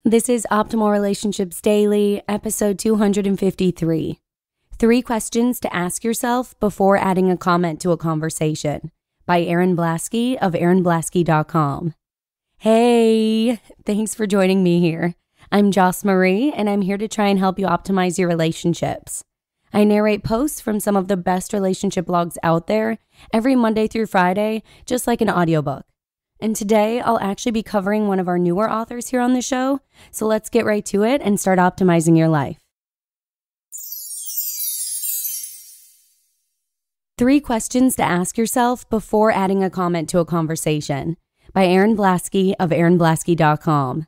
This is Optimal Relationships Daily, episode 253. 3 questions to ask yourself before adding a comment to a conversation, by Erin Blaskie of and&nbsp. Hey, thanks for joining me here. I'm Joss Marie, and I'm here to try and help you optimize your relationships. I narrate posts from some of the best relationship blogs out there every Monday through Friday, just like an audiobook. And today, I'll actually be covering one of our newer authors here on the show, so let's get right to it and start optimizing your life. 3 questions to ask yourself before adding a comment to a conversation, by Erin Blaskie of and&nbsp.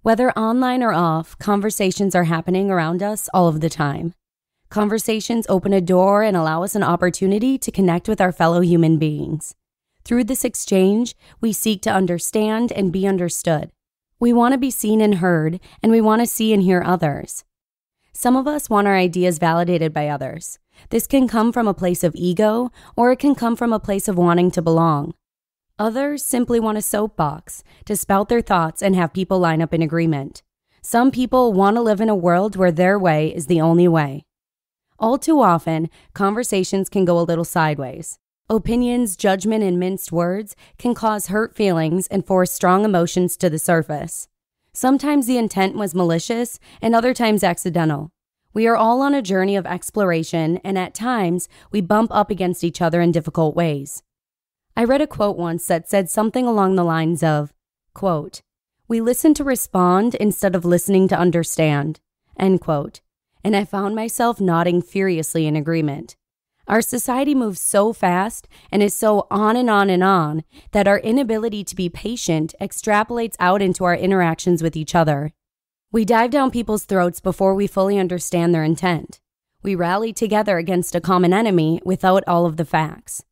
Whether online or off, conversations are happening around us all of the time. Conversations open a door and allow us an opportunity to connect with our fellow human beings. Through this exchange, we seek to understand and be understood. We want to be seen and heard, and we want to see and hear others. Some of us want our ideas validated by others. This can come from a place of ego, or it can come from a place of wanting to belong. Others simply want a soapbox to spout their thoughts and have people line up in agreement. Some people want to live in a world where their way is the only way. All too often, conversations can go a little sideways. Opinions, judgment, and minced words can cause hurt feelings and force strong emotions to the surface. Sometimes the intent was malicious and other times accidental. We are all on a journey of exploration, and at times, we bump up against each other in difficult ways. I read a quote once that said something along the lines of, quote, "We listen to respond instead of listening to understand," end quote. And I found myself nodding furiously in agreement. Our society moves so fast and is so on and on and on that our inability to be patient extrapolates out into our interactions with each other. We dive down people's throats before we fully understand their intent. We rally together against a common enemy without all of the facts.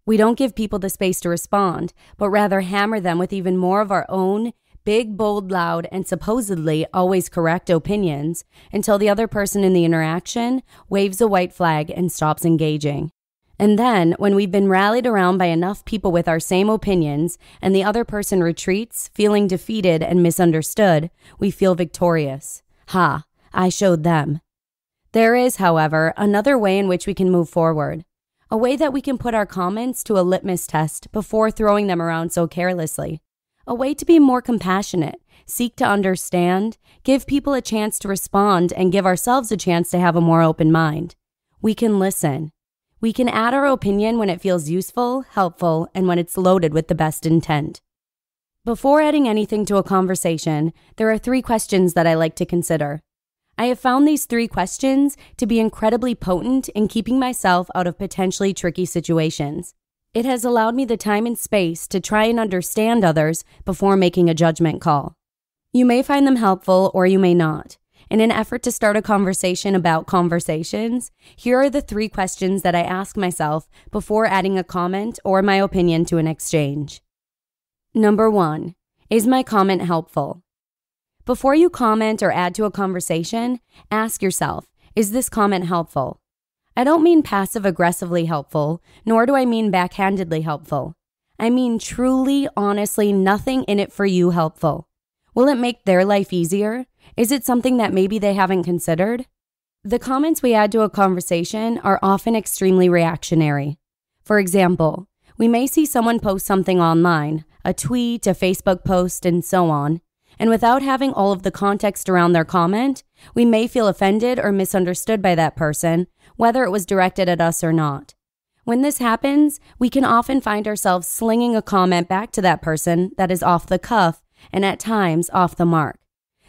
We don't give people the space to respond, but rather hammer them with even more of our own big, bold, loud, and supposedly always correct opinions until the other person in the interaction waves a white flag and stops engaging. And then, when we've been rallied around by enough people with our same opinions and the other person retreats, feeling defeated and misunderstood, we feel victorious. Ha, I showed them. There is, however, another way in which we can move forward. A way that we can put our comments to a litmus test before throwing them around so carelessly. A way to be more compassionate, seek to understand, give people a chance to respond, and give ourselves a chance to have a more open mind. We can listen. We can add our opinion when it feels useful, helpful, and when it's loaded with the best intent. Before adding anything to a conversation, there are 3 questions that I like to consider. I have found these 3 questions to be incredibly potent in keeping myself out of potentially tricky situations. It has allowed me the time and space to try and understand others before making a judgment call. You may find them helpful or you may not. In an effort to start a conversation about conversations, here are the 3 questions that I ask myself before adding a comment or my opinion to an exchange. Number 1, is my comment helpful? Before you comment or add to a conversation, ask yourself, is this comment helpful? I don't mean passive-aggressively helpful, nor do I mean backhandedly helpful. I mean truly, honestly, nothing in it for you helpful. Will it make their life easier? Is it something that maybe they haven't considered? The comments we add to a conversation are often extremely reactionary. For example, we may see someone post something online, a tweet, a Facebook post, and so on, and without having all of the context around their comment, we may feel offended or misunderstood by that person, whether it was directed at us or not. When this happens, we can often find ourselves slinging a comment back to that person that is off the cuff and at times off the mark.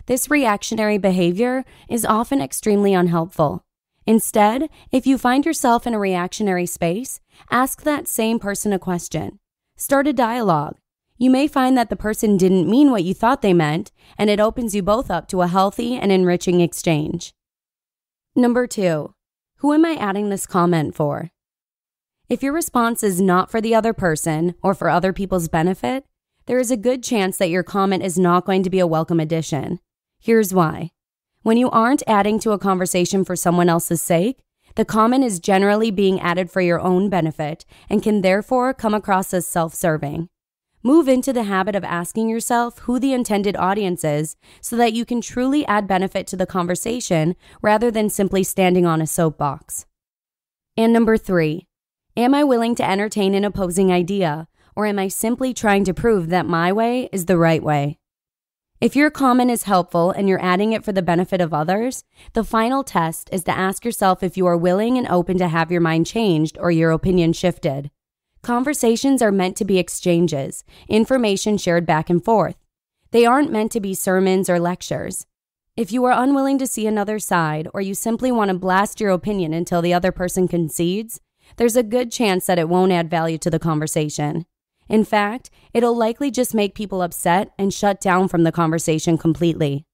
This reactionary behavior is often extremely unhelpful. Instead, if you find yourself in a reactionary space, ask that same person a question. Start a dialogue. You may find that the person didn't mean what you thought they meant, and it opens you both up to a healthy and enriching exchange. Number 2, who am I adding this comment for? If your response is not for the other person or for other people's benefit, there is a good chance that your comment is not going to be a welcome addition. Here's why. When you aren't adding to a conversation for someone else's sake, the comment is generally being added for your own benefit and can therefore come across as self-serving. Move into the habit of asking yourself who the intended audience is so that you can truly add benefit to the conversation rather than simply standing on a soapbox. And number 3, am I willing to entertain an opposing idea, or am I simply trying to prove that my way is the right way? If your comment is helpful and you're adding it for the benefit of others, the final test is to ask yourself if you are willing and open to have your mind changed or your opinion shifted. Conversations are meant to be exchanges, information shared back and forth. They aren't meant to be sermons or lectures. If you are unwilling to see another side, or you simply want to blast your opinion until the other person concedes, there's a good chance that it won't add value to the conversation. In fact, it'll likely just make people upset and shut down from the conversation completely.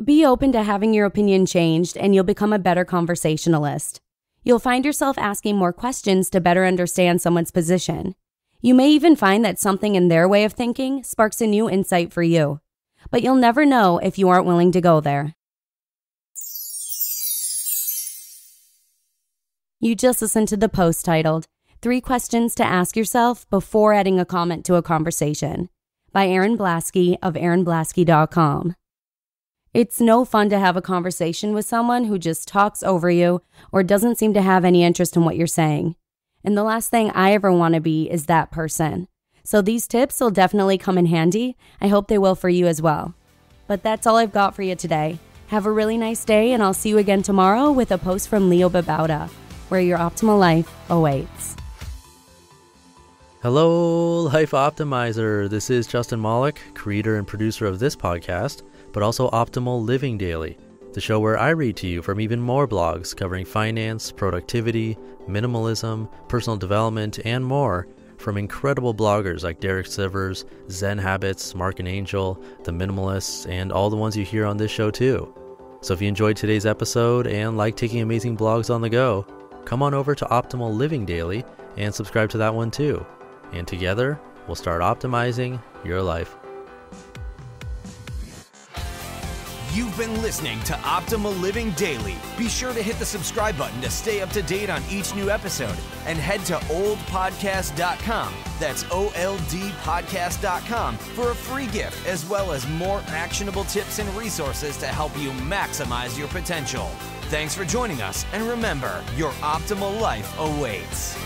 Be open to having your opinion changed, and you'll become a better conversationalist. You'll find yourself asking more questions to better understand someone's position. You may even find that something in their way of thinking sparks a new insight for you. But you'll never know if you aren't willing to go there. You just listened to the post titled, 3 Questions to Ask Yourself Before Adding a Comment to a Conversation by Erin Blaskie of and&nbsp. It's no fun to have a conversation with someone who just talks over you or doesn't seem to have any interest in what you're saying. And the last thing I ever want to be is that person. So these tips will definitely come in handy. I hope they will for you as well. But that's all I've got for you today. Have a really nice day, and I'll see you again tomorrow with a post from Leo Babauta, where your optimal life awaits. Hello, Life Optimizer. This is Justin Malik, creator and producer of this podcast, but also Optimal Living Daily, the show where I read to you from even more blogs covering finance, productivity, minimalism, personal development, and more from incredible bloggers like Derek Sivers, Zen Habits, Mark and Angel, The Minimalists, and all the ones you hear on this show too. So if you enjoyed today's episode and like taking amazing blogs on the go, come on over to Optimal Living Daily and subscribe to that one too. And together, we'll start optimizing your life. You've been listening to Optimal Living Daily. Be sure to hit the subscribe button to stay up to date on each new episode, and head to oldpodcast.com. That's OLDpodcast.com for a free gift, as well as more actionable tips and resources to help you maximize your potential. Thanks for joining us, and remember, your optimal life awaits.